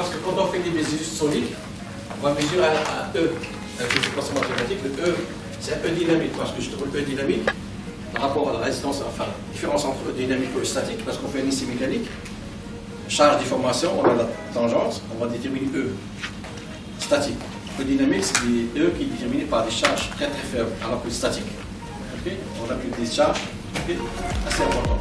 parce que quand on fait des mesures solides, on va mesurer à E. Avec les équations mathématiques, le E, c'est un E dynamique, parce que je trouve E dynamique par rapport à la résistance, enfin, différence entre E dynamique et E statique, parce qu'on fait un essai mécanique, charge déformation, on a la tangente, on va déterminer E statique. E dynamique, c'est des E qui est déterminé par des charges très très faibles, alors que le statique, okay, on a des charges okay, assez importantes.